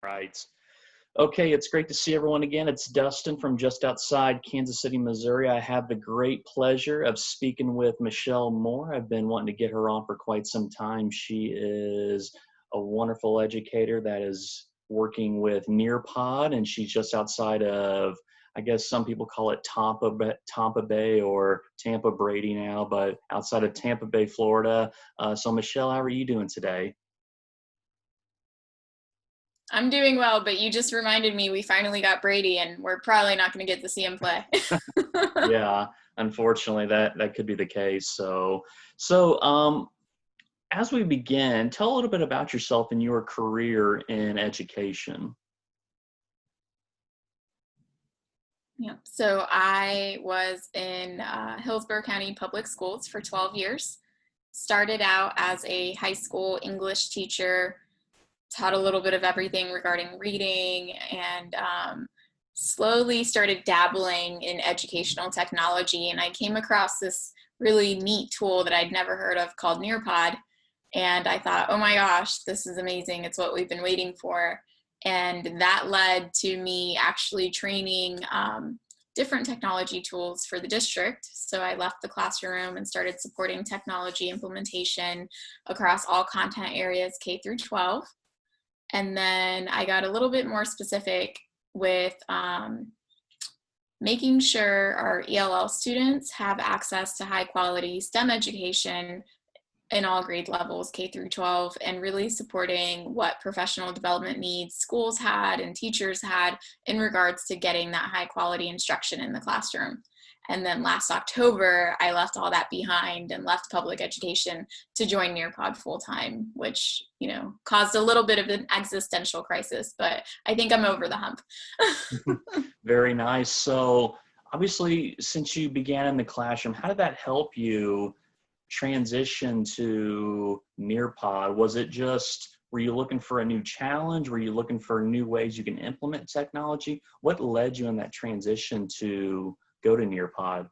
Right. Okay, it's great to see everyone again. It's Dustin from just outside Kansas City, Missouri. I have the great pleasure of speaking with Michelle Moore. I've been wanting to get her on for quite some time. She is a wonderful educator that is working with Nearpod, and she's just outside of, I guess some people call it Tampa Bay or Tampa Brady now, but outside of Tampa Bay, Florida. So Michelle, how are you doing today? I'm doing well, but you just reminded me we finally got Brady, and we're probably not going to get to see him play. Yeah, unfortunately, that could be the case. So as we begin, tell a little bit about yourself and your career in education. Yeah. So I was in Hillsborough County Public Schools for 12 years. Started out as a high school English teacher, taught a little bit of everything regarding reading, and slowly started dabbling in educational technology. And I came across this really neat tool that I'd never heard of called Nearpod. And I thought, oh my gosh, this is amazing. It's what we've been waiting for. And that led to me actually training different technology tools for the district. So I left the classroom and started supporting technology implementation across all content areas K through 12. And then I got a little bit more specific with making sure our ELL students have access to high quality STEM education in all grade levels, K through 12, and really supporting what professional development needs schools had and teachers had in regards to getting that high quality instruction in the classroom. And then last October, I left all that behind and left public education to join Nearpod full time, which, caused a little bit of an existential crisis, but I think I'm over the hump. Very nice. So obviously, since you began in the classroom, how did that help you transition to Nearpod? Was it just, were you looking for a new challenge? Were you looking for new ways you can implement technology? What led you in that transition to go to Nearpod?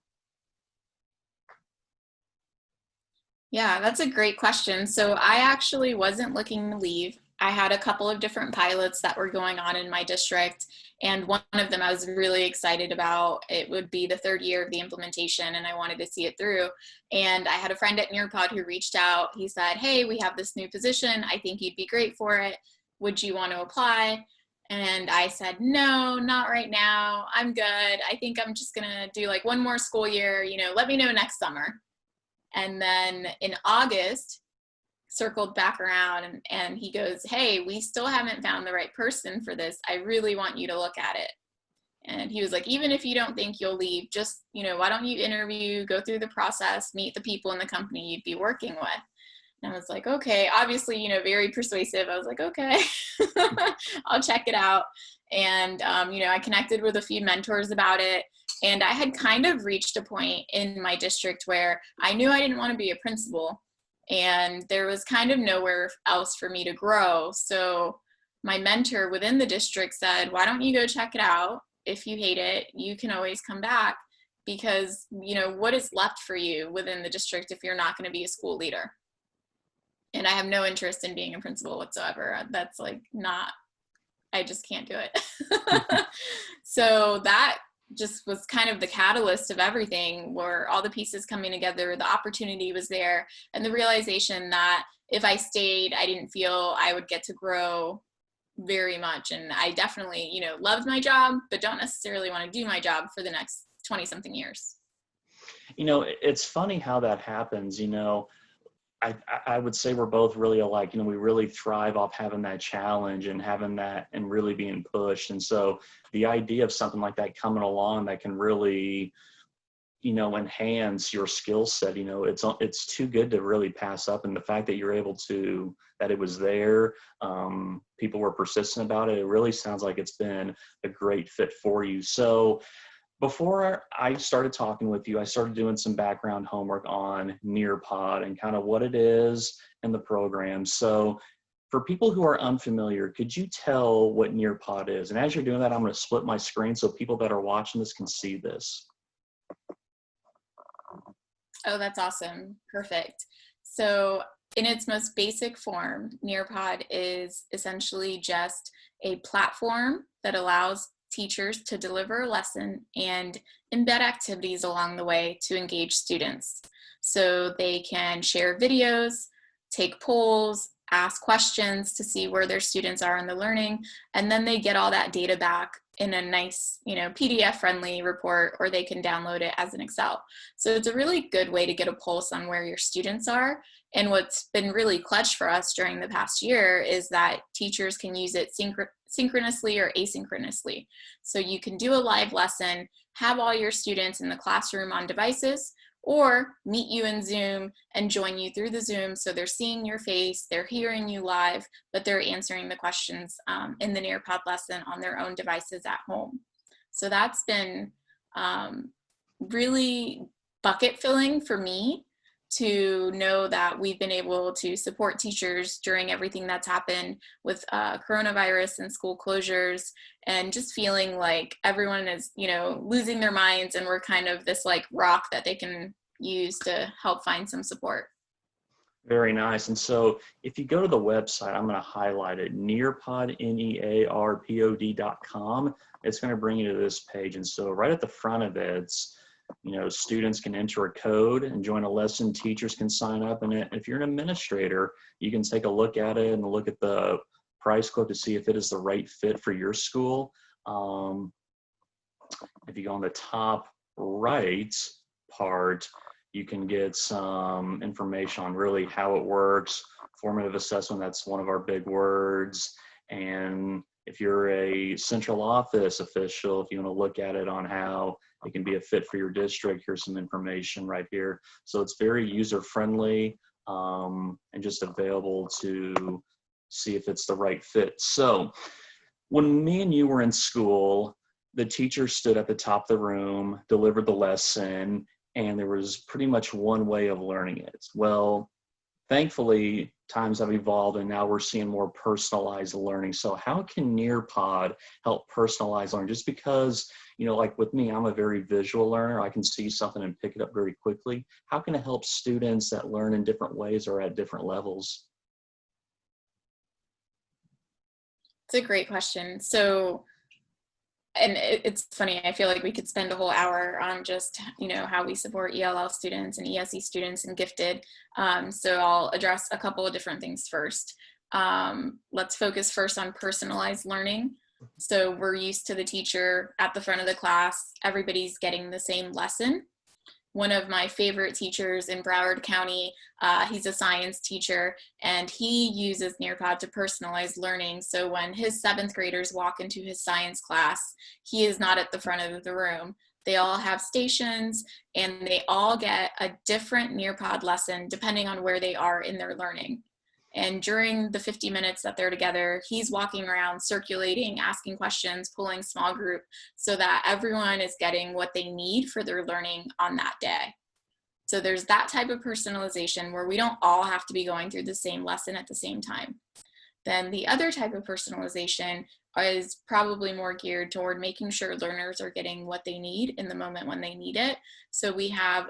Yeah, that's a great question. So I actually wasn't looking to leave. I had a couple of different pilots that were going on in my district, and one of them I was really excited about. It would be the third year of the implementation, and I wanted to see it through. And I had a friend at Nearpod who reached out. He said, "Hey, we have this new position. I think you'd be great for it. Would you want to apply?" And I said, "No, not right now. I'm good. I think I'm just going to do like one more school year. Let me know next summer." And then in August, circled back around and he goes, "Hey, we still haven't found the right person for this. I really want you to look at it." And he was like, "Even if you don't think you'll leave, just, why don't you interview, go through the process, meet the people in the company you'd be working with." And I was like, okay, obviously, very persuasive. I was like, okay, I'll check it out. And, I connected with a few mentors about it. And I had kind of reached a point in my district where I knew I didn't want to be a principal. And there was kind of nowhere else for me to grow. So my mentor within the district said, "Why don't you go check it out? If you hate it, you can always come back, because, what is left for you within the district if you're not going to be a school leader?" And I have no interest in being a principal whatsoever. That's like not, I just can't do it. So that just was kind of the catalyst of everything, where all the pieces coming together, the opportunity was there, and the realization that if I stayed, I didn't feel I would get to grow very much. And I definitely, loved my job, but don't necessarily want to do my job for the next 20 something years. It's funny how that happens. I would say we're both really alike. We really thrive off having that challenge and having that and really being pushed. And so the idea of something like that coming along that can really, enhance your skill set, it's too good to really pass up. And the fact that you're able to, that it was there, people were persistent about it. It really sounds like it's been a great fit for you. So before I started talking with you, I started doing some background homework on Nearpod and kind of what it is and the program. So for people who are unfamiliar, could you tell what Nearpod is? And as you're doing that, I'm going to split my screen so people that are watching this can see this. Oh, that's awesome. Perfect. So in its most basic form, Nearpod is essentially just a platform that allows teachers to deliver a lesson and embed activities along the way to engage students. So they can share videos, take polls, ask questions to see where their students are in the learning, and then they get all that data back in a nice, PDF friendly report, or they can download it as an Excel. So it's a really good way to get a pulse on where your students are. And what's been really clutch for us during the past year is that teachers can use it synchronously or asynchronously. So you can do a live lesson, have all your students in the classroom on devices, or meet you in Zoom and join you through the Zoom. So they're seeing your face, they're hearing you live, but they're answering the questions in the Nearpod lesson on their own devices at home. So that's been really bucket filling for me, to know that we've been able to support teachers during everything that's happened with coronavirus and school closures, and just feeling like everyone is, losing their minds, and we're kind of this like rock that they can use to help find some support. Very nice. And so if you go to the website, I'm going to highlight it, Nearpod, Nearpod.com. It's going to bring you to this page. And so right at the front of it, it's, students can enter a code and join a lesson. Teachers can sign up. And if you're an administrator, you can take a look at it and look at the price quote to see if it is the right fit for your school. If you go on the top right part, you can get some information on really how it works. Formative assessment, that's one of our big words. And if you're a central office official, if you want to look at it on how it can be a fit for your district, here's some information right here. So it's very user-friendly and just available to see if it's the right fit. So when me and you were in school, the teacher stood at the top of the room, delivered the lesson, and there was pretty much one way of learning it. Well, thankfully, times have evolved, and now we're seeing more personalized learning. So how can Nearpod help personalize learning? Just because, like with me, I'm a very visual learner. I can see something and pick it up very quickly. How can it help students that learn in different ways or at different levels? It's a great question. So, and it's funny, I feel like we could spend a whole hour on just, how we support ELL students and ESE students and gifted. So I'll address a couple of different things first. Let's focus first on personalized learning. So we're used to the teacher at the front of the class, everybody's getting the same lesson. One of my favorite teachers in Broward County, he's a science teacher, and he uses Nearpod to personalize learning. So when his 7th graders walk into his science class, he is not at the front of the room. They all have stations, and they all get a different Nearpod lesson depending on where they are in their learning. And during the 50 minutes that they're together, he's walking around, circulating, asking questions, pulling small group, so that everyone is getting what they need for their learning on that day. So there's that type of personalization where we don't all have to be going through the same lesson at the same time. Then the other type of personalization is probably more geared toward making sure learners are getting what they need in the moment when they need it. So we have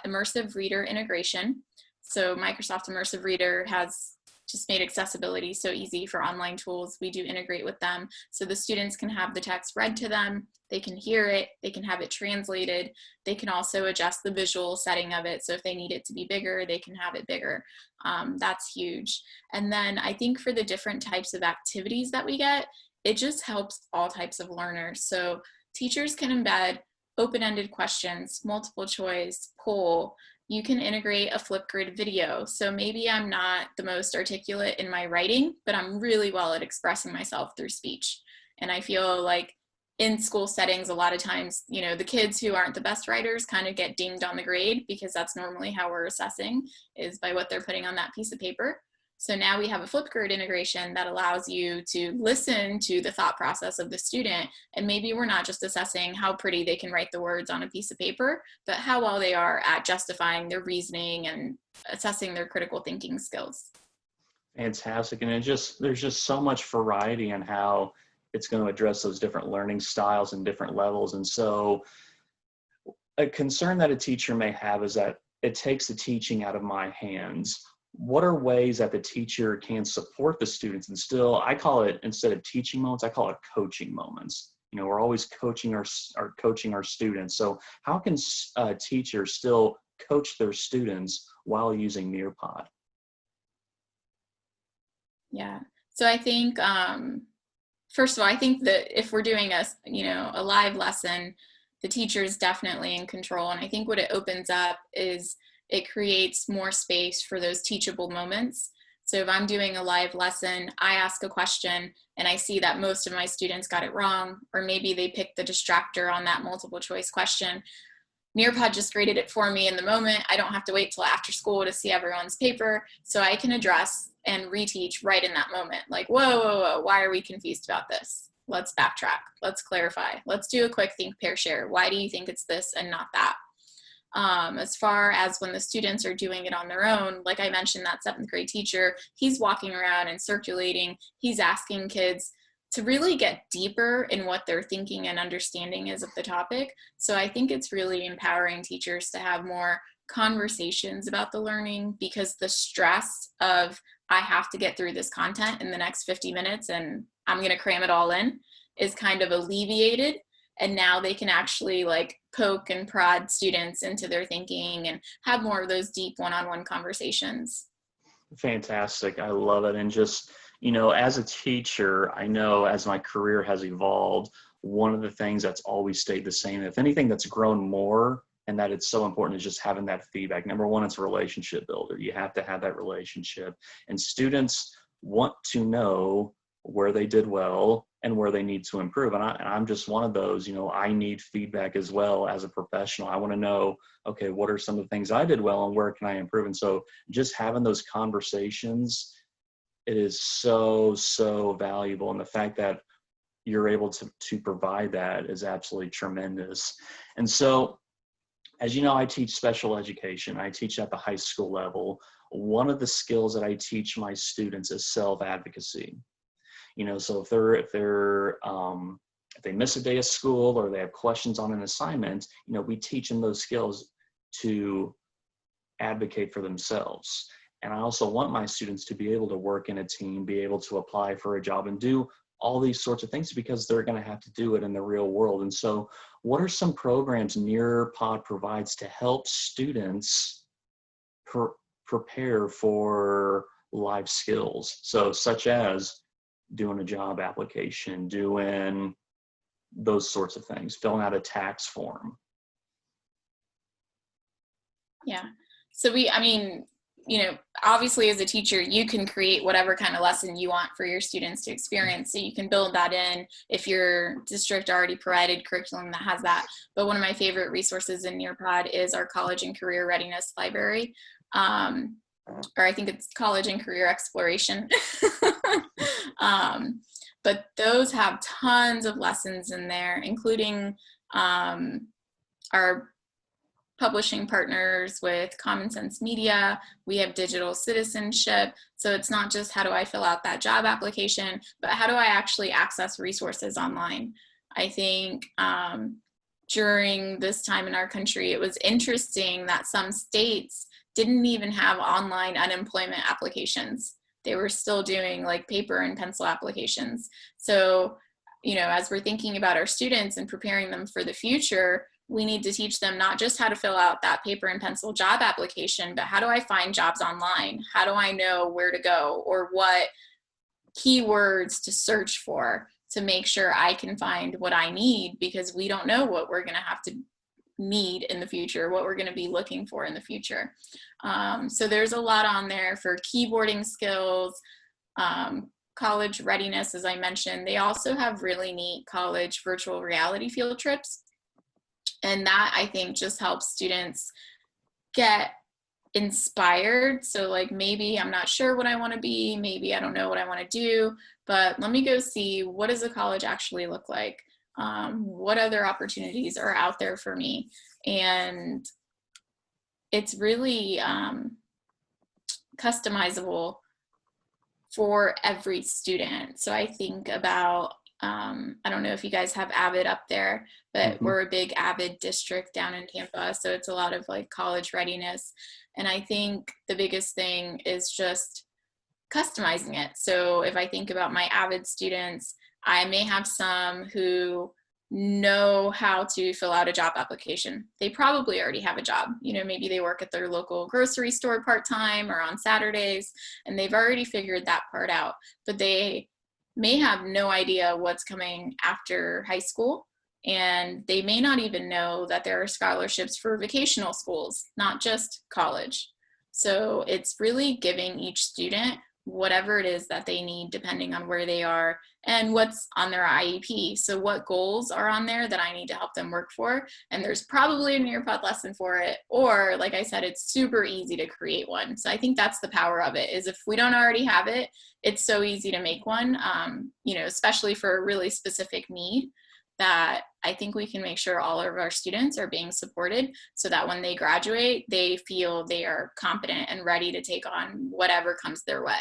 immersive reader integration. So Microsoft Immersive Reader has just made accessibility so easy for online tools. We do integrate with them, so the students can have the text read to them, they can hear it, they can have it translated, they can also adjust the visual setting of it, so if they need it to be bigger, they can have it bigger. That's huge. And then I think for the different types of activities that we get, it just helps all types of learners. So teachers can embed open-ended questions, multiple choice, poll. You can integrate a Flipgrid video. So maybe I'm not the most articulate in my writing, but I'm really well at expressing myself through speech. And I feel like in school settings, a lot of times, the kids who aren't the best writers kind of get dinged on the grade, because that's normally how we're assessing, is by what they're putting on that piece of paper. So now we have a Flipgrid integration that allows you to listen to the thought process of the student. And maybe we're not just assessing how pretty they can write the words on a piece of paper, but how well they are at justifying their reasoning and assessing their critical thinking skills. Fantastic. And there's just so much variety in how it's going to address those different learning styles and different levels. And so a concern that a teacher may have is that it takes the teaching out of my hands. what are ways that the teacher can support the students and still, I call it, instead of teaching moments, I call it coaching moments. You know, we're always coaching our students. So how can teachers still coach their students while using Nearpod? Yeah. So I think, first of all, I think that if we're doing a live lesson, the teacher is definitely in control. And I think what it opens up is it creates more space for those teachable moments. So if I'm doing a live lesson, I ask a question and I see that most of my students got it wrong, or maybe they picked the distractor on that multiple choice question. Nearpod just graded it for me in the moment. I don't have to wait till after school to see everyone's paper, so I can address and reteach right in that moment. Like, whoa, whoa, whoa, why are we confused about this? Let's backtrack. Let's clarify. Let's do a quick think, pair, share. Why do you think it's this and not that? As far as when the students are doing it on their own, like I mentioned, that 7th grade teacher, he's walking around and circulating. He's asking kids to really get deeper in what their thinking and understanding is of the topic. So I think it's really empowering teachers to have more conversations about the learning, because the stress of I have to get through this content in the next 50 minutes and I'm going to cram it all in is kind of alleviated. And now they can actually like poke and prod students into their thinking and have more of those deep one-on-one conversations. Fantastic. I love it. And just, you know, as a teacher, I know as my career has evolved, one of the things that's always stayed the same, if anything that's grown more and that it's so important, is just having that feedback. Number one, it's a relationship builder. You have to have that relationship. And students want to know where they did well and where they need to improve. And I'm just one of those, you know, I need feedback as well as a professional. I want to know, okay, what are some of the things I did well and where can I improve? And so just having those conversations, it is so, so valuable. And the fact that you're able to provide that is absolutely tremendous. And so, as you know, I teach special education. I teach at the high school level. One of the skills that I teach my students is self-advocacy. You know, so if they miss a day of school or they have questions on an assignment, you know, we teach them those skills to advocate for themselves. And I also want my students to be able to work in a team, be able to apply for a job and do all these sorts of things because they're going to have to do it in the real world. And so what are some programs Nearpod provides to help students prepare for life skills? So such as doing a job application, doing those sorts of things, filling out a tax form. Yeah. So you know, obviously as a teacher, you can create whatever kind of lesson you want for your students to experience. So you can build that in if your district already provided curriculum that has that. But one of my favorite resources in Nearpod is our college and career readiness library. Or I think it's college and career exploration. But those have tons of lessons in there, including our publishing partners with Common Sense Media. We have digital citizenship. So it's not just how do I fill out that job application, but how do I actually access resources online? I think during this time in our country, it was interesting that some states didn't even have online unemployment applications. They were still doing like paper and pencil applications. So, you know, as we're thinking about our students and preparing them for the future, we need to teach them not just how to fill out that paper and pencil job application, but how do I find jobs online? How do I know where to go or what keywords to search for to make sure I can find what I need, because we don't know what we're going to have to need in the future, what we're going to be looking for in the future. So there's a lot on there for keyboarding skills, college readiness, as I mentioned. They also have really neat college virtual reality field trips. And that, I think, just helps students get inspired. So like, maybe I'm not sure what I want to be, maybe I don't know what I want to do, but let me go see, what does a college actually look like? What other opportunities are out there for me? And it's really customizable for every student. So I think about, I don't know if you guys have Avid up there, but Hmm. we're a big Avid district down in Tampa. So it's a lot of like college readiness. And I think the biggest thing is just customizing it. So if I think about my Avid students, I may have some who know how to fill out a job application. They probably already have a job. You know, maybe they work at their local grocery store part-time or on Saturdays, and they've already figured that part out. But they may have no idea what's coming after high school. And they may not even know that there are scholarships for vocational schools, not just college. So it's really giving each student whatever it is that they need depending on where they are and what's on their IEP. So what goals are on there that I need to help them work for? And there's probably a Nearpod lesson for it. Or like I said, it's super easy to create one. So I think that's the power of it, is if we don't already have it, it's so easy to make one, you know, especially for a really specific need, that I think we can make sure all of our students are being supported so that when they graduate, they feel they are competent and ready to take on whatever comes their way.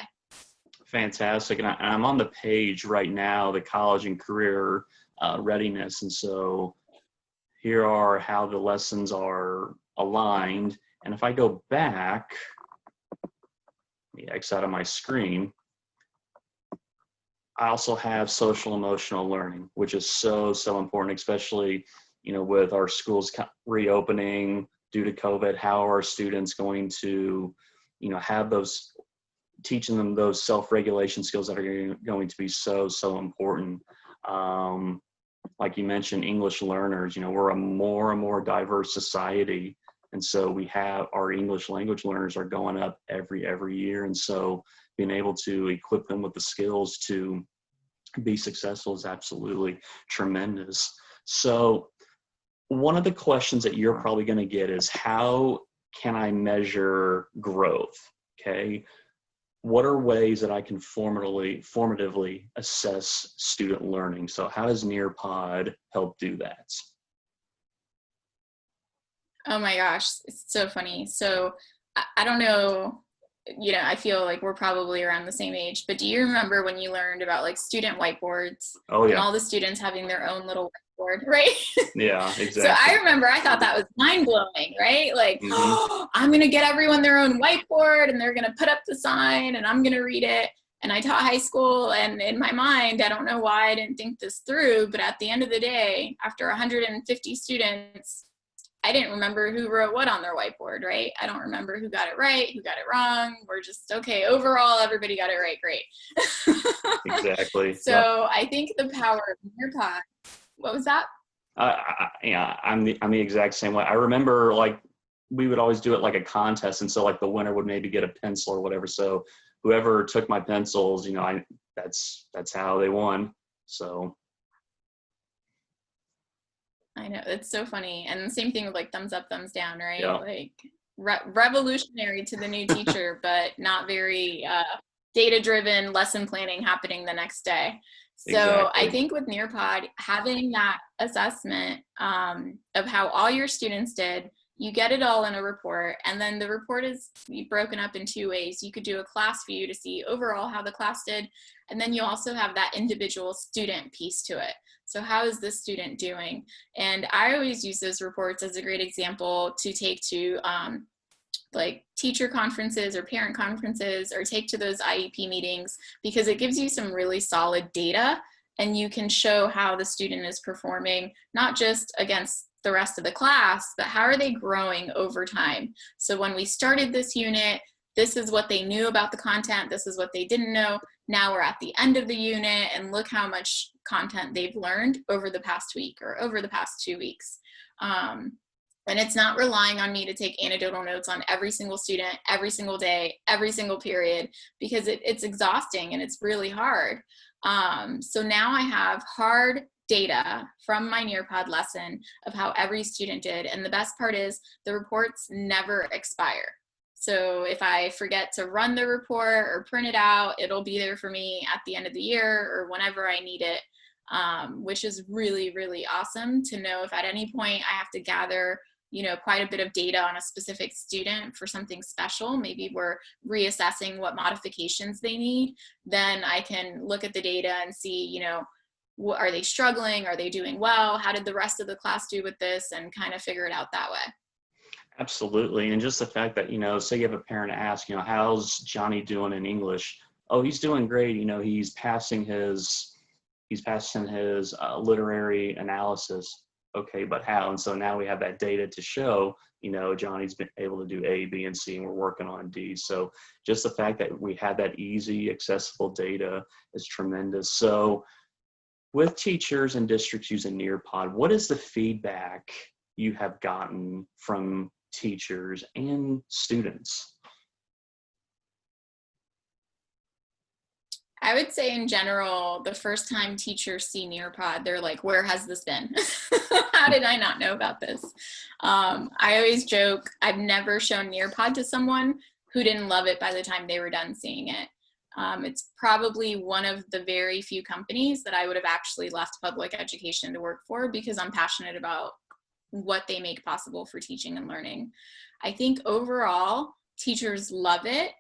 Fantastic. And I'm on the page right now, the college and career readiness. And so here are how the lessons are aligned. And if I go back, let me X out of my screen, I also have social emotional learning, which is so important, especially, you know, with our schools reopening due to COVID. How are students going to, you know, have those, teaching them those self-regulation skills that are going to be so important. Like you mentioned, English learners, you know, we're a more and more diverse society. And so we have our English language learners are going up every year. And so being able to equip them with the skills to be successful is absolutely tremendous. So one of the questions that you're probably going to get is, how can I measure growth? Okay. What are ways that I can formatively assess student learning? So how does Nearpod help do that? Oh my gosh, it's so funny. So I don't know, you know, I feel like we're probably around the same age, but do you remember when you learned about like student whiteboards Oh and yeah. all the students having their own little whiteboard, right? Yeah, So I exactly. remember I thought that was mind blowing, right? Like, Hmm. oh, I'm going to get everyone their own whiteboard and they're going to put up the sign and I'm going to read it. And I taught high school, and in my mind, I don't know why I didn't think this through, but at the end of the day, after 150 students, I didn't remember who wrote what on their whiteboard, right? I don't remember who got it right, who got it wrong. We're just, okay, overall, everybody got it right, great. Exactly. Yep. So I think the power of Nearpod, what was that? Yeah, I'm the exact same way. I remember, like, we would always do it like a contest, and so like the winner would maybe get a pencil or whatever. So whoever took my pencils, you know, that's how they won. So I know, it's so funny. And the same thing with like thumbs up, thumbs down, right? yeah. Like revolutionary to the new teacher, but not very data driven lesson planning happening the next day. So I Exactly. think with Nearpod, having that assessment of how all your students did, you get it all in a report. And then the report is broken up in two ways. You could do a class view to see overall how the class did. And then you also have that individual student piece to it. So how is this student doing? And I always use those reports as a great example to take to like teacher conferences or parent conferences, or take to those IEP meetings, because it gives you some really solid data and you can show how the student is performing, not just against the rest of the class, but how are they growing over time. So when we started this unit, this is what they knew about the content, this is what they didn't know. Now we're at the end of the unit and look how much content they've learned over the past week or over the past 2 weeks. And it's not relying on me to take anecdotal notes on every single student, every single day, every single period, because it's exhausting and it's really hard. So now I have hard data from my Nearpod lesson of how every student did. And the best part is the reports never expire. So if I forget to run the report or print it out, it'll be there for me at the end of the year or whenever I need it, which is really awesome to know if at any point I have to gather, you know, quite a bit of data on a specific student for something special. Maybe we're reassessing what modifications they need. Then I can look at the data and see, you know, Are they struggling? Are they doing well? How did the rest of the class do with this? And kind of figure it out that way. Absolutely. And just the fact that, say you have a parent ask, how's Johnny doing in English? Oh, he's doing great. He's passing his literary analysis. Okay, but how? And so now we have that data to show, Johnny's been able to do A, B, and C, and we're working on D. So just the fact that we have that easy, accessible data is tremendous. So with teachers and districts using Nearpod, what is the feedback you have gotten from teachers and students? I would say in general, the first time teachers see Nearpod, they're like, where has this been? How did I not know about this? I always joke, I've never shown Nearpod to someone who didn't love it by the time they were done seeing it. It's probably one of the very few companies that I would have actually left public education to work for, because I'm passionate about what they make possible for teaching and learning. I think overall, teachers love it.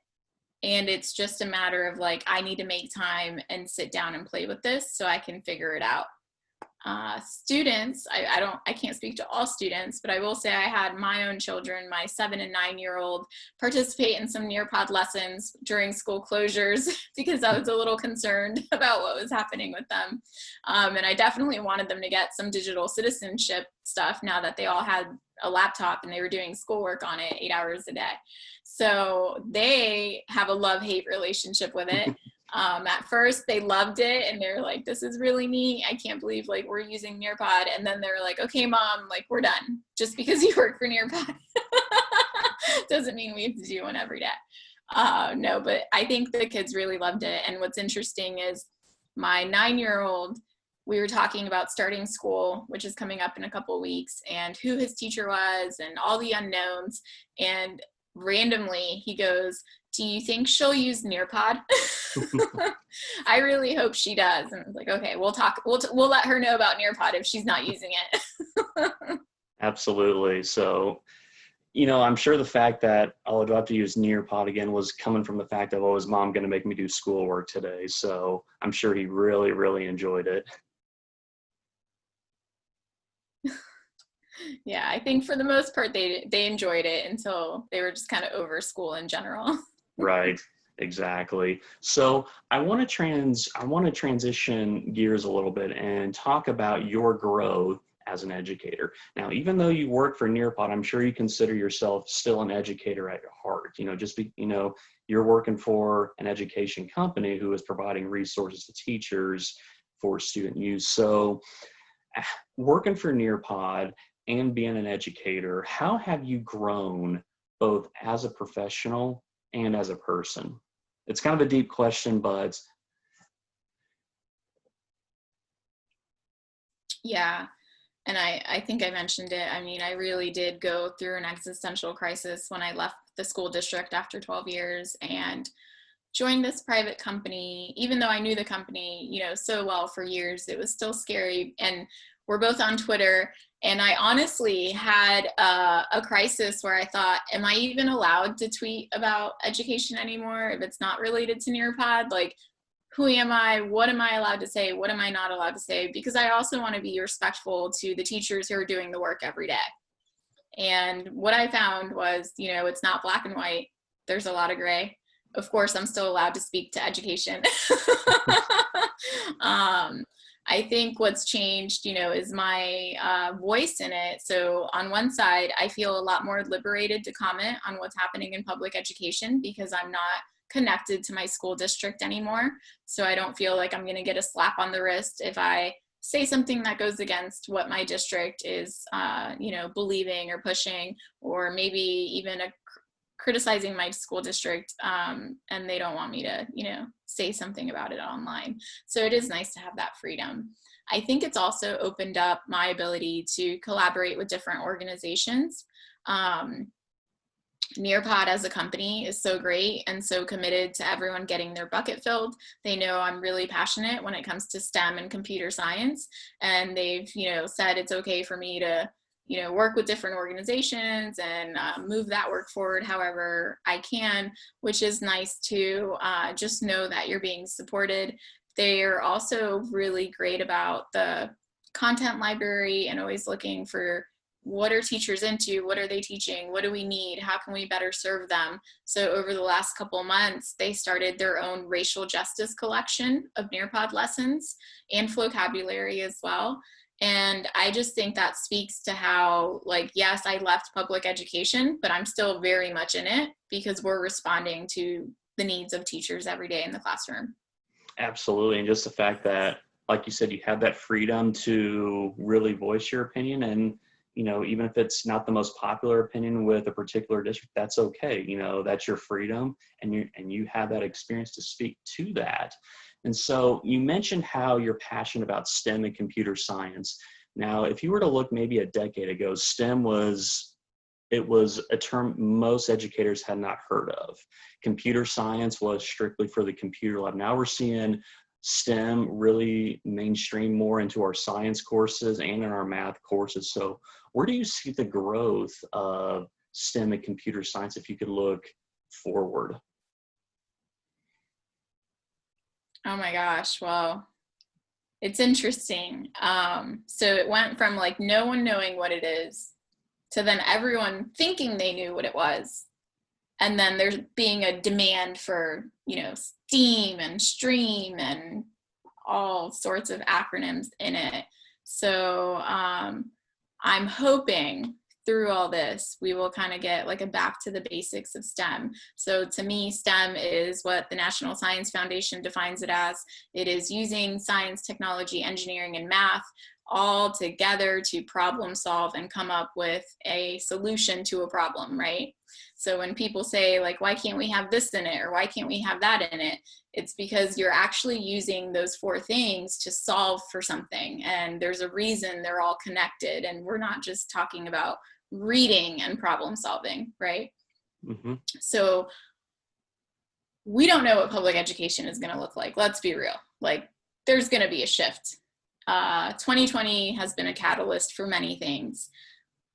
And it's just a matter of like, I need to make time and sit down and play with this so I can figure it out. Students, I can't speak to all students, but I will say I had my own children, my 7 and 9-year-old, participate in some Nearpod lessons during school closures because I was a little concerned about what was happening with them. And I definitely wanted them to get some digital citizenship stuff now that they all had a laptop and they were doing schoolwork on it 8 hours a day. So they have a love-hate relationship with it. At first they loved it and they're like, this is really neat. I can't believe like we're using Nearpod. And then they're like, okay, mom, like we're done. Just because you work for Nearpod doesn't mean we have to do one every day. No, but I think the kids really loved it. And what's interesting is my 9-year-old, we were talking about starting school, which is coming up in a couple of weeks, and who his teacher was and all the unknowns. And randomly he goes, do you think she'll use Nearpod? I really hope she does. And I was like, okay, we'll talk. We'll let her know about Nearpod if she's not using it. Absolutely. So, I'm sure the fact that I would have to use Nearpod again was coming from the fact of, oh, is mom going to make me do schoolwork today? So I'm sure he really, really enjoyed it. Yeah, I think for the most part, they enjoyed it until they were just kind of over school in general. Right. Exactly. So I want to transition gears a little bit and talk about your growth as an educator. Now, even though you work for Nearpod, I'm sure you consider yourself still an educator at your heart. You're working for an education company who is providing resources to teachers for student use. So working for Nearpod and being an educator, how have you grown both as a professional and as a person? It's kind of a deep question, but. Yeah. And I think I mentioned it. I mean, I really did go through an existential crisis when I left the school district after 12 years and joined this private company. Even though I knew the company, so well for years, it was still scary. And we're both on Twitter. And I honestly had a crisis where I thought, am I even allowed to tweet about education anymore if it's not related to Nearpod? Like, who am I? What am I allowed to say? What am I not allowed to say? Because I also want to be respectful to the teachers who are doing the work every day. And what I found was, it's not black and white. There's a lot of gray. Of course, I'm still allowed to speak to education. I think what's changed, is my voice in it. So on one side, I feel a lot more liberated to comment on what's happening in public education because I'm not connected to my school district anymore. So I don't feel like I'm going to get a slap on the wrist if I say something that goes against what my district is, believing or pushing, or maybe even criticizing my school district, and they don't want me to, say something about it online. So it is nice to have that freedom. I think it's also opened up my ability to collaborate with different organizations. Nearpod as a company is so great and so committed to everyone getting their bucket filled. They know I'm really passionate when it comes to STEM and computer science. And they've, said it's okay for me to, work with different organizations and move that work forward however I can, which is nice to just know that you're being supported. They're also really great about the content library and always looking for what are teachers into, what are they teaching, what do we need, how can we better serve them. So over the last couple months, they started their own racial justice collection of Nearpod lessons and vocabulary as well. And I just think that speaks to how, like, yes, I left public education, but I'm still very much in it because we're responding to the needs of teachers every day in the classroom. Absolutely. And just the fact that, like you said, you have that freedom to really voice your opinion. And, even if it's not the most popular opinion with a particular district, that's okay. That's your freedom, and you have that experience to speak to that. And so you mentioned how you're passionate about STEM and computer science. Now, if you were to look maybe a decade ago, STEM was a term most educators had not heard of. Computer science was strictly for the computer lab. Now we're seeing STEM really mainstream more into our science courses and in our math courses. So where do you see the growth of STEM and computer science if you could look forward? Oh my gosh, well, it's interesting. So it went from like no one knowing what it is to then everyone thinking they knew what it was. And then there's being a demand for, STEAM and STREAM and all sorts of acronyms in it. So I'm hoping through all this, we will kind of get like a back to the basics of STEM. So to me, STEM is what the National Science Foundation defines it as. It is using science, technology, engineering, and math all together to problem solve and come up with a solution to a problem, right? So when people say like, why can't we have this in it? Or why can't we have that in it? It's because you're actually using those four things to solve for something. And there's a reason they're all connected. And we're not just talking about reading and problem solving, right? Mm-hmm. So we don't know what public education is going to look like. Let's be real. Like, there's going to be a shift. 2020 has been a catalyst for many things.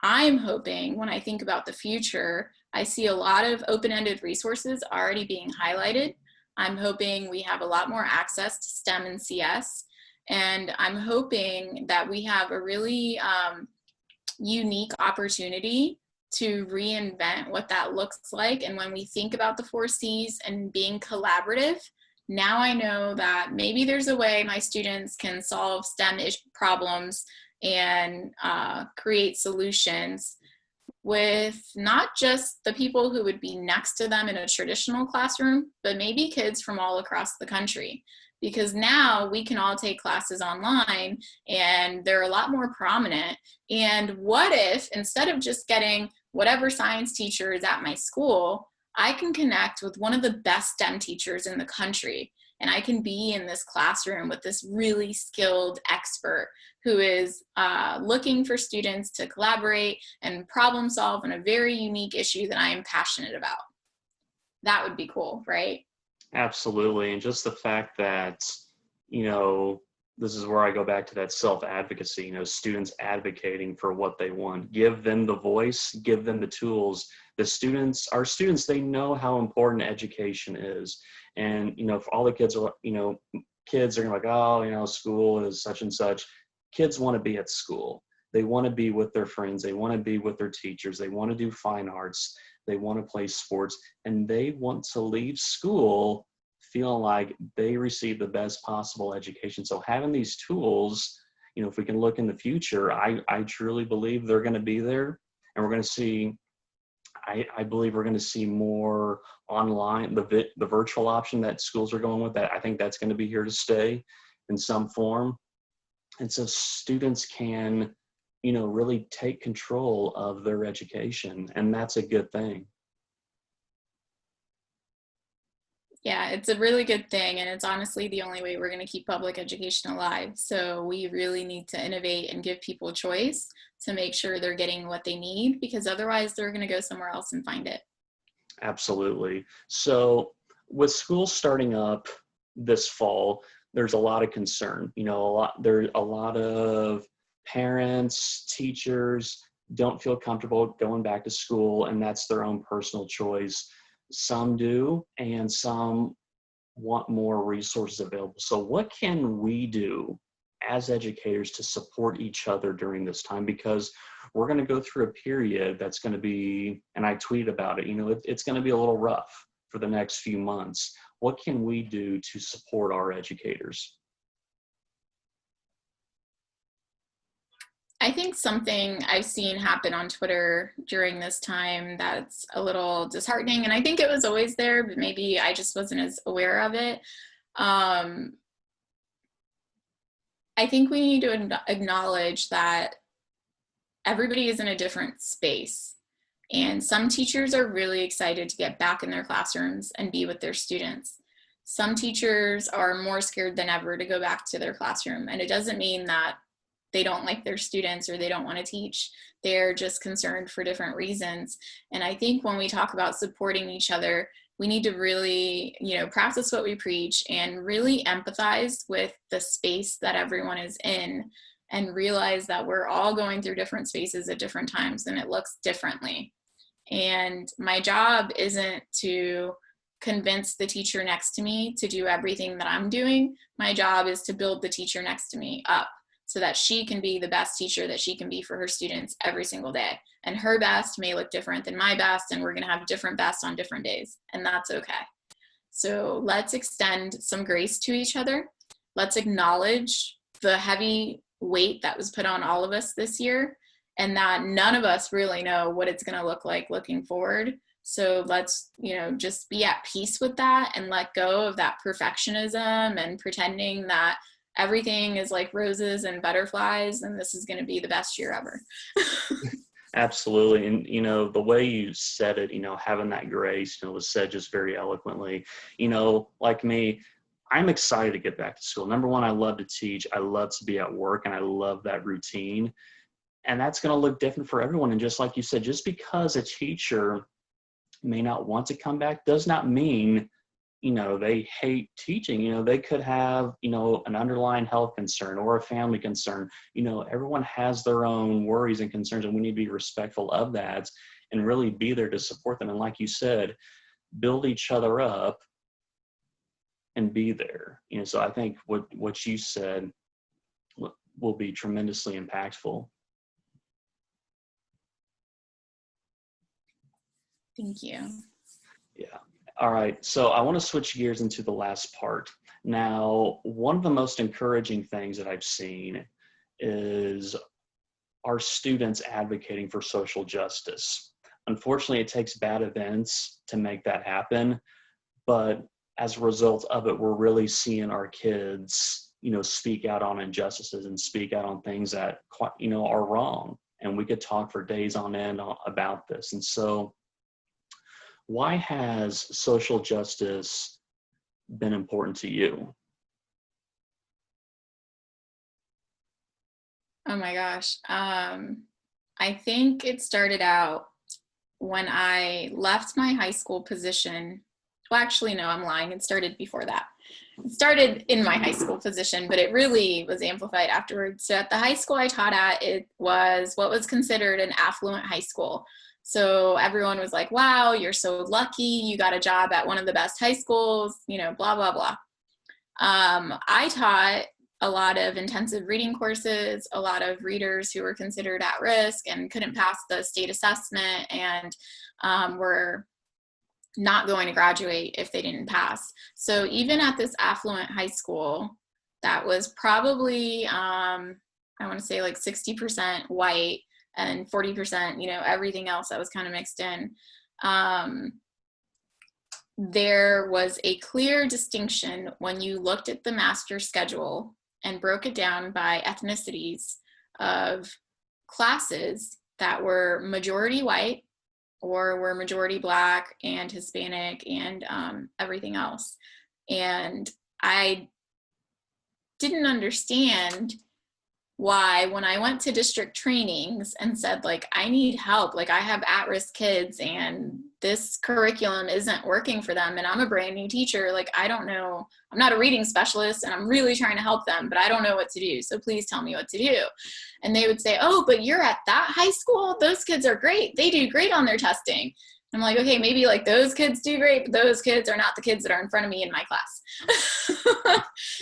I'm hoping when I think about the future, I see a lot of open-ended resources already being highlighted. I'm hoping we have a lot more access to STEM and CS. And I'm hoping that we have a really unique opportunity to reinvent what that looks like. And when we think about the 4Cs and being collaborative, now I know that maybe there's a way my students can solve STEM problems and create solutions with not just the people who would be next to them in a traditional classroom, but maybe kids from all across the country. Because now we can all take classes online and they're a lot more prominent. And what if instead of just getting whatever science teacher is at my school, I can connect with one of the best STEM teachers in the country, and I can be in this classroom with this really skilled expert who is looking for students to collaborate and problem solve on a very unique issue that I am passionate about. That would be cool, right? Absolutely. And just the fact that, this is where I go back to that self-advocacy, students advocating for what they want. Give them the voice, give them the tools. Our students, they know how important education is. And, if all the kids are, kids are going to like, oh, school is such and such. Kids want to be at school. They want to be with their friends. They want to be with their teachers. They want to do fine arts. They want to play sports, and they want to leave school feeling like they receive the best possible education. So having these tools, if we can look in the future, I truly believe they're going to be there, and we're going to see, I believe we're going to see more online, the virtual option that schools are going with. That I think that's going to be here to stay in some form. And so students can, really take control of their education, and that's a good thing. Yeah, it's a really good thing, and it's honestly the only way we're going to keep public education alive. So we really need to innovate and give people choice to make sure they're getting what they need, because otherwise they're going to go somewhere else and find it. Absolutely. So with school starting up this fall, there's a lot of concern. There's a lot of parents, teachers don't feel comfortable going back to school, and that's their own personal choice. Some do, and some want more resources available. So what can we do as educators to support each other during this time? Because we're going to go through a period that's going to be, and I tweeted about it, it's going to be a little rough for the next few months. What can we do to support our educators? I think something I've seen happen on Twitter during this time that's a little disheartening, and I think it was always there, but maybe I just wasn't as aware of it. I think we need to acknowledge that everybody is in a different space. And some teachers are really excited to get back in their classrooms and be with their students. Some teachers are more scared than ever to go back to their classroom. And it doesn't mean that they don't like their students or they don't want to teach. They're just concerned for different reasons. And I think when we talk about supporting each other, we need to really, practice what we preach and really empathize with the space that everyone is in and realize that we're all going through different spaces at different times and it looks differently. And my job isn't to convince the teacher next to me to do everything that I'm doing. My job is to build the teacher next to me up so that she can be the best teacher that she can be for her students every single day. And her best may look different than my best, and we're going to have different bests on different days, and that's okay. So let's extend some grace to each other. Let's acknowledge the heavy weight that was put on all of us this year, and that none of us really know what it's going to look like looking forward. So let's, just be at peace with that and let go of that perfectionism and pretending that everything is like roses and butterflies and this is going to be the best year ever. Absolutely. And, the way you said it, having that grace, was said just very eloquently. Like me, I'm excited to get back to school. Number one, I love to teach. I love to be at work, and I love that routine. And that's going to look different for everyone. And just like you said, just because a teacher may not want to come back does not mean they hate teaching. They could have, an underlying health concern or a family concern. Everyone has their own worries and concerns, and we need to be respectful of that and really be there to support them. And like you said, build each other up and be there. So I think what you said will be tremendously impactful. Thank you. Yeah. All right, so I want to switch gears into the last part. Now, one of the most encouraging things that I've seen is our students advocating for social justice. Unfortunately, it takes bad events to make that happen, but as a result of it, we're really seeing our kids, speak out on injustices and speak out on things that, are wrong. And we could talk for days on end about this. And so, why has social justice been important to you? Oh my gosh. I think it started out when I left my high school position. Well, actually, no, I'm lying. It started before that. It started in my high school position, but it really was amplified afterwards. So at the high school I taught at, it was what was considered an affluent high school. So everyone was like, wow, you're so lucky. You got a job at one of the best high schools, blah, blah, blah. I taught a lot of intensive reading courses, a lot of readers who were considered at risk and couldn't pass the state assessment and were not going to graduate if they didn't pass. So even at this affluent high school that was probably, I want to say like 60% white, and 40%, everything else that was kind of mixed in. There was a clear distinction when you looked at the master schedule and broke it down by ethnicities of classes that were majority white or were majority Black and Hispanic and everything else. And I didn't understand why, when I went to district trainings and said, like, I need help, like I have at-risk kids and this curriculum isn't working for them and I'm a brand new teacher, like I don't know, I'm not a reading specialist and I'm really trying to help them, but I don't know what to do, so please tell me what to do. And they would say, oh, but you're at that high school, those kids are great, they do great on their testing. I'm like, okay, maybe like those kids do great, but those kids are not the kids that are in front of me in my class.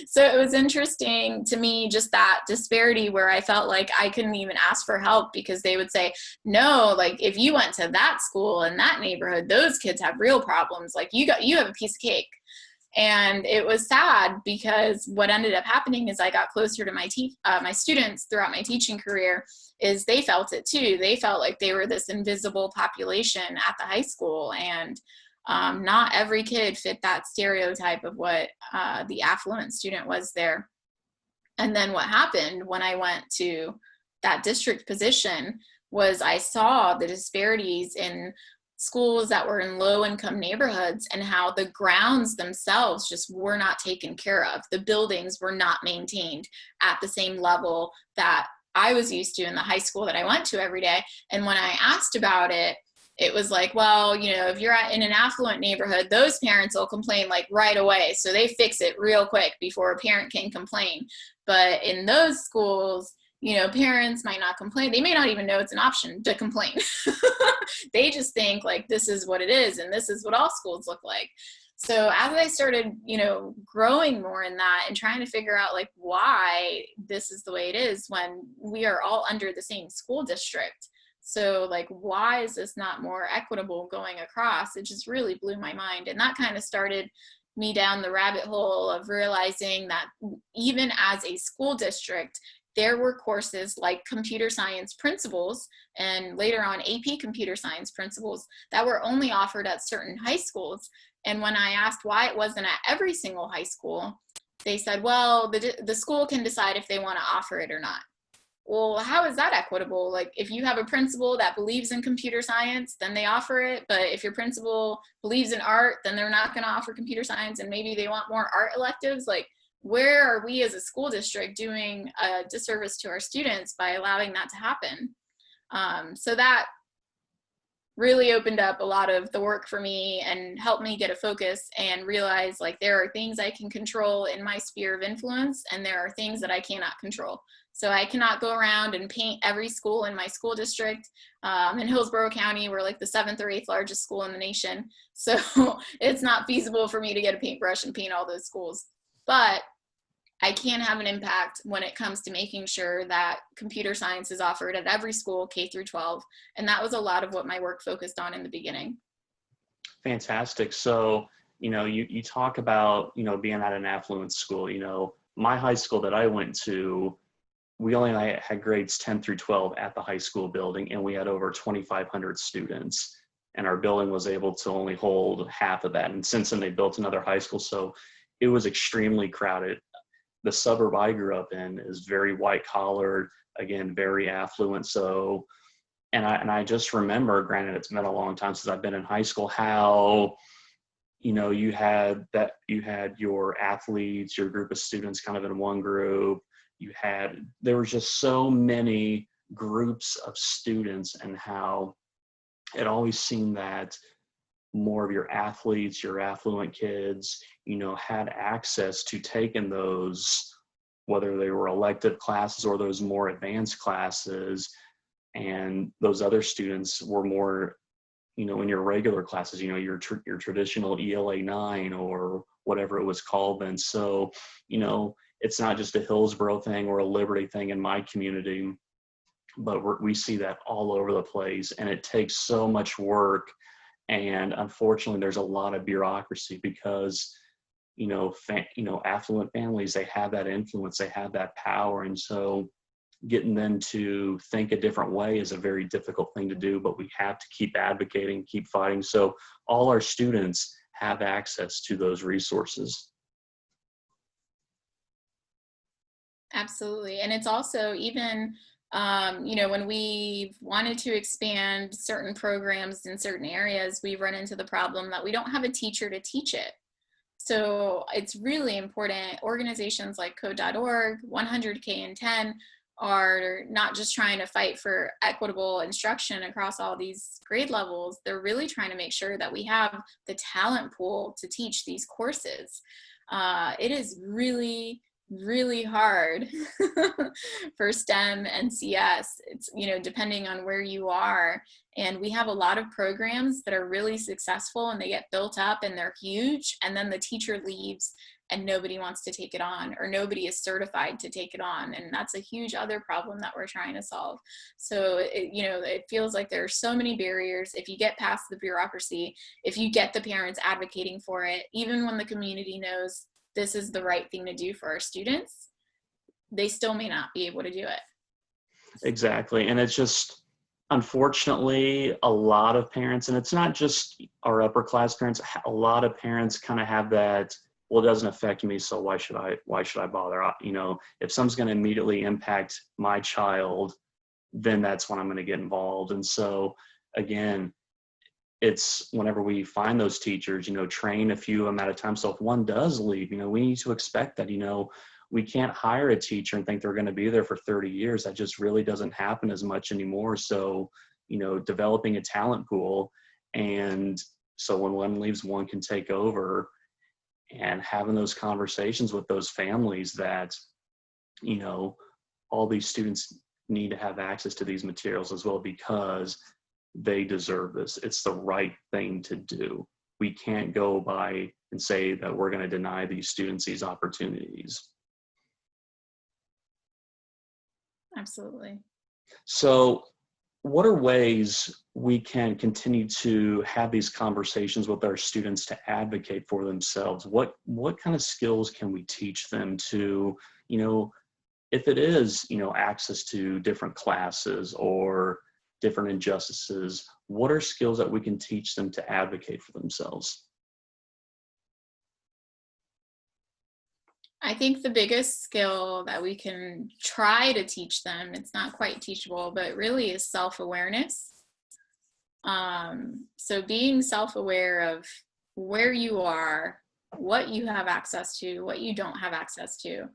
So it was interesting to me, just that disparity where I felt like I couldn't even ask for help because they would say, no, like if you went to that school in that neighborhood, those kids have real problems. Like you have a piece of cake. And it was sad because what ended up happening is I got closer to my students throughout my teaching career. Is they felt it too. They felt like they were this invisible population at the high school, and not every kid fit that stereotype of what the affluent student was there. And then what happened when I went to that district position was I saw the disparities in schools that were in low income neighborhoods and how the grounds themselves just were not taken care of. The buildings were not maintained at the same level that I was used to in the high school that I went to every day. And when I asked about it, it was like, well, you know, if you're in an affluent neighborhood, those parents will complain like right away. So they fix it real quick before a parent can complain. But in those schools, you know, parents might not complain. They may not even know it's an option to complain. They just think like this is what it is and this is what all schools look like. So as I started, you know, growing more in that and trying to figure out like why this is the way it is when we are all under the same school district. So like, why is this not more equitable going across? It just really blew my mind. And that kind of started me down the rabbit hole of realizing that even as a school district, there were courses like computer science principles and later on AP computer science principles that were only offered at certain high schools. And when I asked why it wasn't at every single high school, they said, well, the school can decide if they want to offer it or not. Well, how is that equitable? Like if you have a principal that believes in computer science, then they offer it. But if your principal believes in art, then they're not going to offer computer science and maybe they want more art electives. Like, where are we as a school district doing a disservice to our students by allowing that to happen? So that really opened up a lot of the work for me and helped me get a focus and realize like there are things I can control in my sphere of influence and there are things that I cannot control. So I cannot go around and paint every school in my school district. In Hillsborough County, we're like the 7th or 8th largest school in the nation. So it's not feasible for me to get a paintbrush and paint all those schools. But I can have an impact when it comes to making sure that computer science is offered at every school, K through 12. And that was a lot of what my work focused on in the beginning. Fantastic. So, you know, you talk about, you know, being at an affluent school. You know, my high school that I went to, we only had grades 10 through 12 at the high school building, and we had over 2,500 students. And our building was able to only hold half of that. And since then, they built another high school. So it was extremely crowded. The suburb I grew up in is very white collar, again, very affluent. So, and I just remember, granted, it's been a long time since I've been in high school, how, you know, you had your athletes, your group of students kind of in one group. There was just so many groups of students, and how it always seemed that more of your athletes, your affluent kids, you know, had access to taking those, whether they were elective classes or those more advanced classes. And those other students were more, you know, in your regular classes, you know, your traditional ELA 9 or whatever it was called then. So, you know, it's not just a Hillsborough thing or a Liberty thing in my community, but we see that all over the place, and it takes so much work. And unfortunately, there's a lot of bureaucracy because, you know, affluent families, they have that influence, they have that power. And so getting them to think a different way is a very difficult thing to do, but we have to keep advocating, keep fighting, so all our students have access to those resources. Absolutely. And it's also even, you know, when we wanted to expand certain programs in certain areas, we run into the problem that we don't have a teacher to teach it. So it's really important. Organizations like code.org, 100K in 10 are not just trying to fight for equitable instruction across all these grade levels. They're really trying to make sure that we have the talent pool to teach these courses. It is really really hard for STEM and CS. It's, you know, depending on where you are. And we have a lot of programs that are really successful and they get built up and they're huge. And then the teacher leaves and nobody wants to take it on, or nobody is certified to take it on. And that's a huge other problem that we're trying to solve. So, you know, it feels like there are so many barriers. If you get past the bureaucracy, if you get the parents advocating for it, even when the community knows this is the right thing to do for our students, they still may not be able to do it. Exactly. And it's just, unfortunately, a lot of parents, and it's not just our upper class parents, a lot of parents kind of have that, well, it doesn't affect me, so why should I bother? You know, if something's going to immediately impact my child, then that's when I'm going to get involved. And so again, it's whenever we find those teachers, you know, train a few of them at a time. So if one does leave, you know, we need to expect that. You know, we can't hire a teacher and think they're going to be there for 30 years. That just really doesn't happen as much anymore. So, you know, developing a talent pool, and so when one leaves, one can take over, and having those conversations with those families that, you know, all these students need to have access to these materials as well, because they deserve this. It's the right thing to do. We can't go by and say that we're going to deny these students these opportunities. Absolutely. So what are ways we can continue to have these conversations with our students to advocate for themselves? What kind of skills can we teach them to, you know, if it is, you know, access to different classes or different injustices, what are skills that we can teach them to advocate for themselves? I think the biggest skill that we can try to teach them, it's not quite teachable, but really is self-awareness. So being self-aware of where you are, what you have access to, what you don't have access to,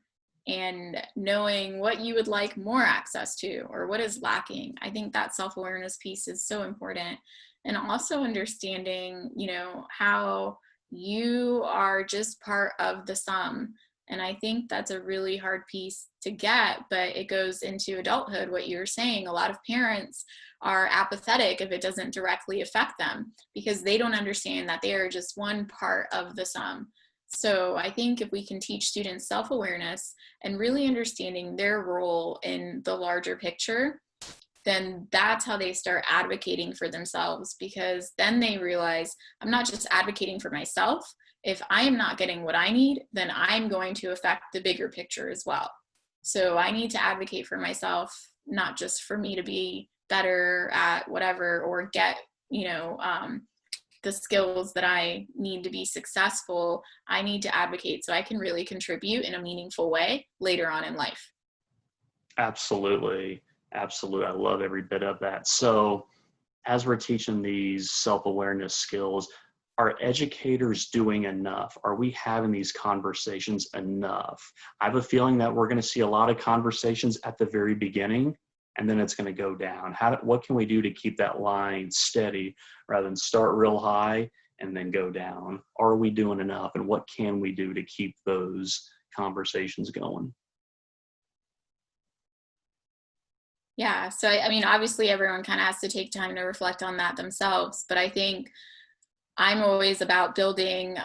and knowing what you would like more access to or what is lacking. I think that self-awareness piece is so important. And also understanding, you know, how you are just part of the sum. And I think that's a really hard piece to get, but it goes into adulthood. What you're saying, a lot of parents are apathetic if it doesn't directly affect them because they don't understand that they are just one part of the sum. So I think if we can teach students self-awareness and really understanding their role in the larger picture, then that's how they start advocating for themselves, because then they realize I'm not just advocating for myself. If I am not getting what I need, then I'm going to affect the bigger picture as well. So I need to advocate for myself, not just for me to be better at whatever or get, you know, the skills that I need to be successful. I need to advocate so I can really contribute in a meaningful way later on in life. Absolutely. Absolutely. I love every bit of that. So as we're teaching these self-awareness skills, are educators doing enough? Are we having these conversations enough? I have a feeling that we're going to see a lot of conversations at the very beginning, and then it's going to go down. What can we do to keep that line steady rather than start real high and then go down? Are we doing enough? And what can we do to keep those conversations going? Yeah. So, I mean, obviously everyone kind of has to take time to reflect on that themselves, but I think I'm always about building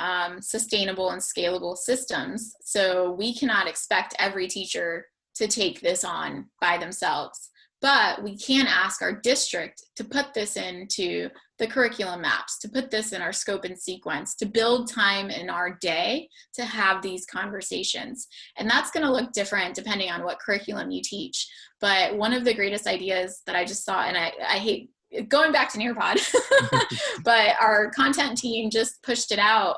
sustainable and scalable systems. So we cannot expect every teacher to take this on by themselves, but we can ask our district to put this into the curriculum maps, to put this in our scope and sequence, to build time in our day to have these conversations. And that's going to look different depending on what curriculum you teach. But one of the greatest ideas that I just saw, and I hate going back to Nearpod, but our content team just pushed it out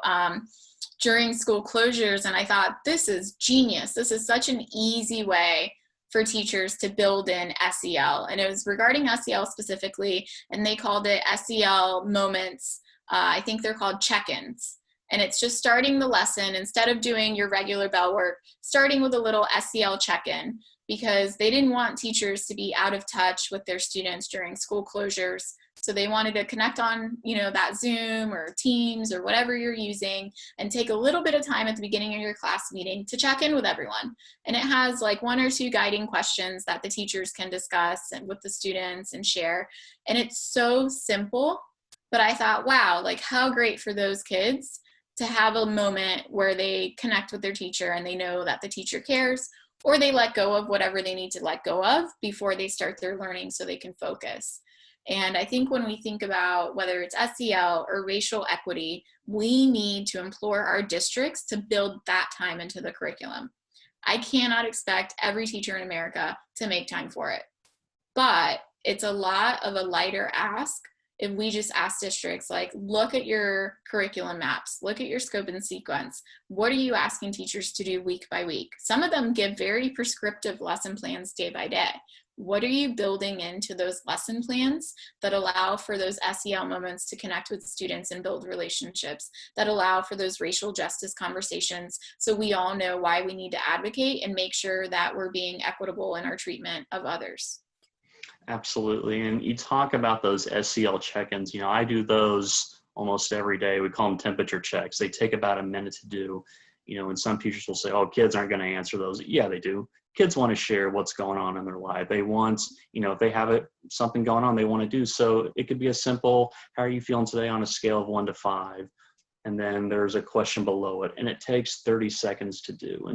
during school closures. And I thought, this is genius. This is such an easy way for teachers to build in SEL. And it was regarding SEL specifically, and they called it SEL moments. I think they're called check-ins. And it's just starting the lesson, instead of doing your regular bell work, starting with a little SEL check-in, because they didn't want teachers to be out of touch with their students during school closures. So they wanted to connect on, that Zoom or Teams or whatever you're using, and take a little bit of time at the beginning of your class meeting to check in with everyone. And it has like 1 or 2 guiding questions that the teachers can discuss and with the students and share. And it's so simple, but I thought, wow, like how great for those kids to have a moment where they connect with their teacher and they know that the teacher cares, or they let go of whatever they need to let go of before they start their learning so they can focus. And I think when we think about whether it's SEL or racial equity, we need to implore our districts to build that time into the curriculum. I cannot expect every teacher in America to make time for it, but it's a lot of a lighter ask if we just ask districts, like, look at your curriculum maps, look at your scope and sequence. What are you asking teachers to do week by week? Some of them give very prescriptive lesson plans day by day. What are you building into those lesson plans that allow for those SEL moments to connect with students and build relationships, that allow for those racial justice conversations, so we all know why we need to advocate and make sure that we're being equitable in our treatment of others? Absolutely. And you talk about those SEL check-ins. I do those almost every day. We call them temperature checks. They take about a minute to do. And some teachers will say, oh, kids aren't going to answer those. Yeah, they do. Kids want to share what's going on in their life. They want, if they have something going on they want to do. So it could be a simple, how are you feeling today on a scale of 1 to 5? And then there's a question below it, and it takes 30 seconds to do.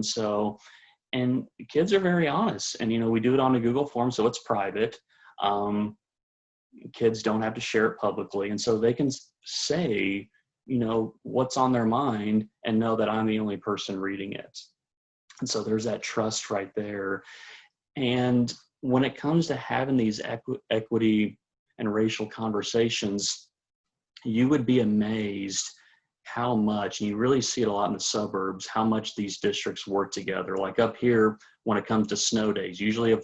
And kids are very honest. And, we do it on a Google form, so it's private. Kids don't have to share it publicly. And so they can say, what's on their mind and know that I'm the only person reading it. And so there's that trust right there. And when it comes to having these equity and racial conversations, you would be amazed how much, and you really see it a lot in the suburbs, how much these districts work together. Like up here, when it comes to snow days, usually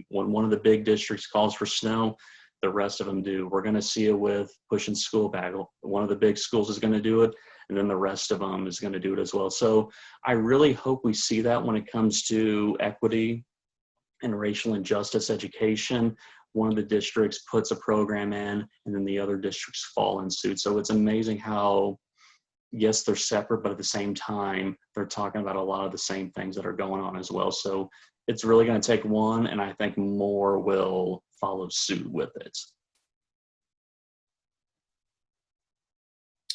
when one of the big districts calls for snow, the rest of them do. We're going to see it with pushing school bag. One of the big schools is going to do it, and then the rest of them is going to do it as well. So I really hope we see that when it comes to equity and racial injustice education. One of the districts puts a program in, and then the other districts fall in suit. So it's amazing how, yes, they're separate, but at the same time, they're talking about a lot of the same things that are going on as well. So it's really going to take one, and I think more will follow suit with it.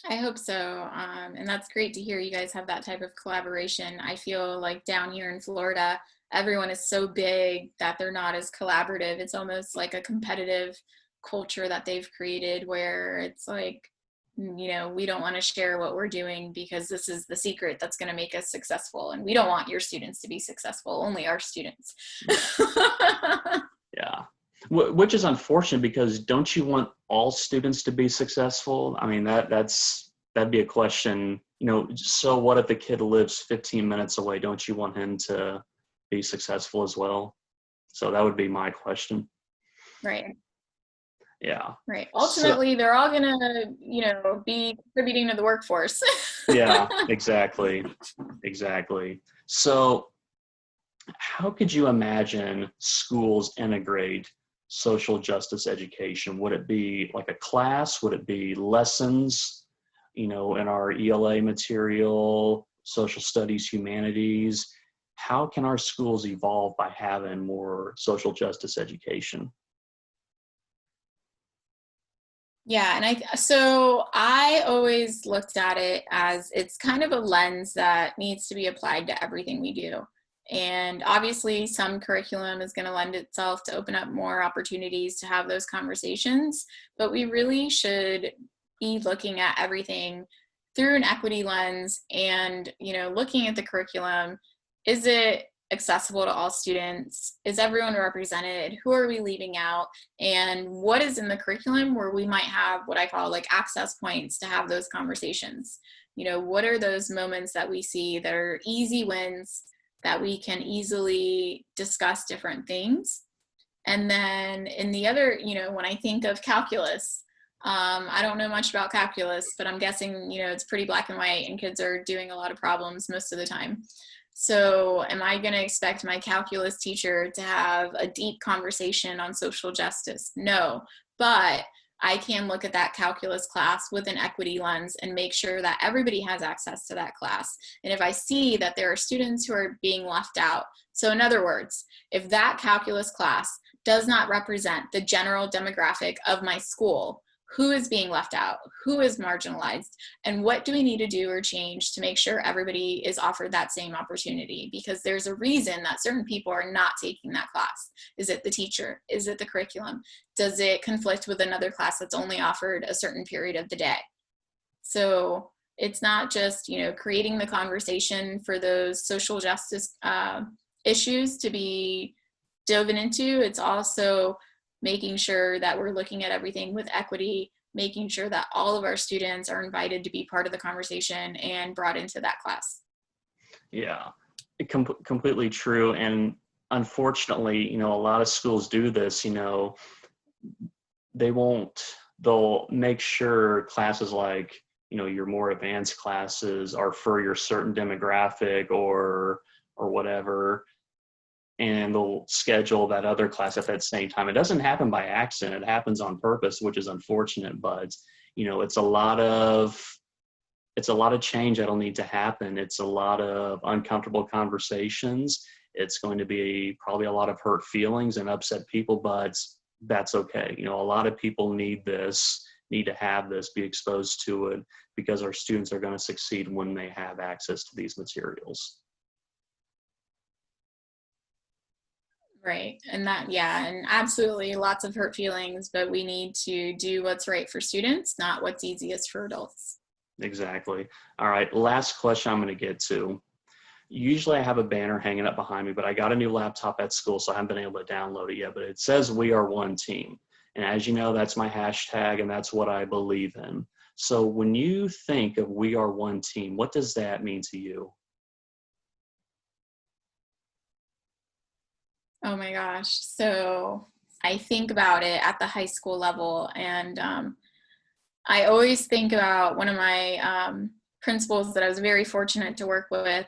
I hope so. And that's great to hear you guys have that type of collaboration. I feel like down here in Florida, everyone is so big that they're not as collaborative. It's almost like a competitive culture that they've created where it's like, we don't want to share what we're doing because this is the secret that's going to make us successful. And we don't want your students to be successful, only our students. Yeah. Which is unfortunate, because don't you want all students to be successful? I mean, that'd be a question, so what if the kid lives 15 minutes away? Don't you want him to be successful as well? So that would be my question. Right. Yeah. Right. Ultimately, they're all going to, be contributing to the workforce. Yeah, exactly. So how could you imagine schools integrate social justice education? Would it be like a class? Would it be lessons, in our ELA material, social studies, humanities? How can our schools evolve by having more social justice education? Yeah, and I always looked at it as it's kind of a lens that needs to be applied to everything we do. And obviously some curriculum is going to lend itself to open up more opportunities to have those conversations, but we really should be looking at everything through an equity lens and, looking at the curriculum. Is it accessible to all students? Is everyone represented? Who are we leaving out? And what is in the curriculum where we might have what I call like access points to have those conversations? What are those moments that we see that are easy wins that we can easily discuss different things? And then in the other, when I think of calculus, I don't know much about calculus, but I'm guessing, it's pretty black and white and kids are doing a lot of problems most of the time. So am I going to expect my calculus teacher to have a deep conversation on social justice? No. But I can look at that calculus class with an equity lens and make sure that everybody has access to that class. And if I see that there are students who are being left out, so in other words, if that calculus class does not represent the general demographic of my school, who is being left out, who is marginalized, and what do we need to do or change to make sure everybody is offered that same opportunity? Because there's a reason that certain people are not taking that class. Is it the teacher? Is it the curriculum? Does it conflict with another class that's only offered a certain period of the day? So it's not just, creating the conversation for those social justice issues to be dove into. It's also making sure that we're looking at everything with equity, making sure that all of our students are invited to be part of the conversation and brought into that class. Yeah, completely true. And unfortunately, a lot of schools do this, they'll make sure classes like, your more advanced classes are for your certain demographic or whatever, and they'll schedule that other class at that same time. It doesn't happen by accident. It happens on purpose, which is unfortunate, but it's a lot of change that'll need to happen. It's a lot of uncomfortable conversations. It's going to be probably a lot of hurt feelings and upset people, but that's okay. A lot of people need to have this, be exposed to it, because our students are going to succeed when they have access to these materials. Right. And and absolutely lots of hurt feelings, but we need to do what's right for students, not what's easiest for adults. Exactly. All right. Last question I'm going to get to. Usually I have a banner hanging up behind me, but I got a new laptop at school, so I haven't been able to download it yet, but it says "We are one team." And as you know, that's my hashtag and that's what I believe in. So when you think of "We are one team," what does that mean to you? Oh my gosh. So I think about it at the high school level, and I always think about one of my principals that I was very fortunate to work with.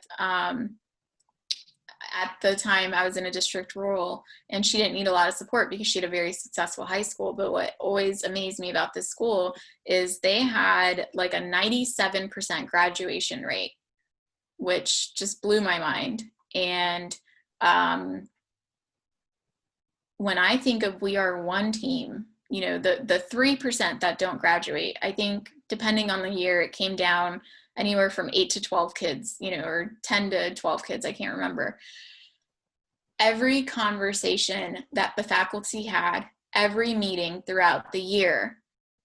At the time, I was in a district rural, and she didn't need a lot of support because she had a very successful high school. But what always amazed me about this school is they had like a 97% graduation rate, which just blew my mind. And when I think of "We are one team," the 3% that don't graduate, I think depending on the year, it came down anywhere from 8 to 12 kids, or 10 to 12 kids, I can't remember. Every conversation that the faculty had, every meeting throughout the year,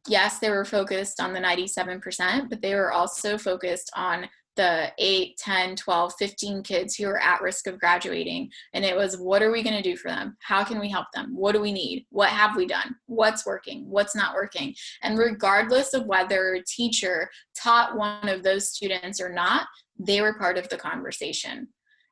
yes, they were focused on the 97%, but they were also focused on the 8, 10, 12, 15 kids who are at risk of graduating. And it was, what are we going to do for them? How can we help them? What do we need? What have we done? What's working? What's not working? And regardless of whether a teacher taught one of those students or not, they were part of the conversation.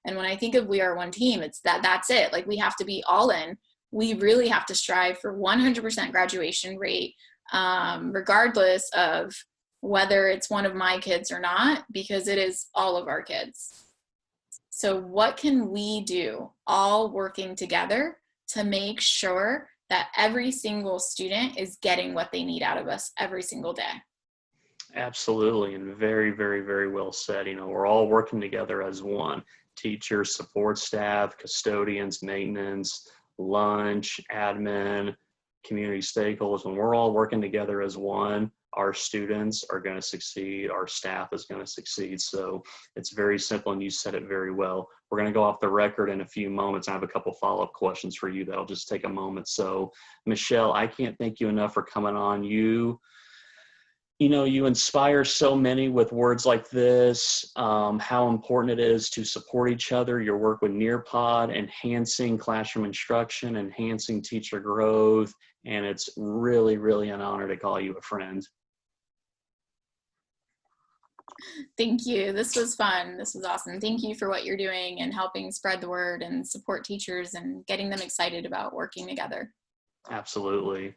And when I think of "We are one team," it's that's it. Like, we have to be all in. We really have to strive for 100% graduation rate, regardless of whether it's one of my kids or not, because it is all of our kids. So what can we do, all working together, to make sure that every single student is getting what they need out of us every single day? Absolutely. And very, very, very well said. We're all working together as one: teachers, support staff, custodians, maintenance, lunch, admin, community stakeholders. When we're all working together as one, our students are going to succeed, our staff is going to succeed. So it's very simple, and you said it very well. We're going to go off the record in a few moments. I have a couple follow-up questions for you that'll just take a moment. So Michelle, I can't thank you enough for coming on. You inspire so many with words like this, how important it is to support each other. Your work with Nearpod, enhancing classroom instruction, enhancing teacher growth, and it's really, really an honor to call you a friend. Thank you. This was fun. This was awesome. Thank you for what you're doing and helping spread the word and support teachers and getting them excited about working together. Absolutely.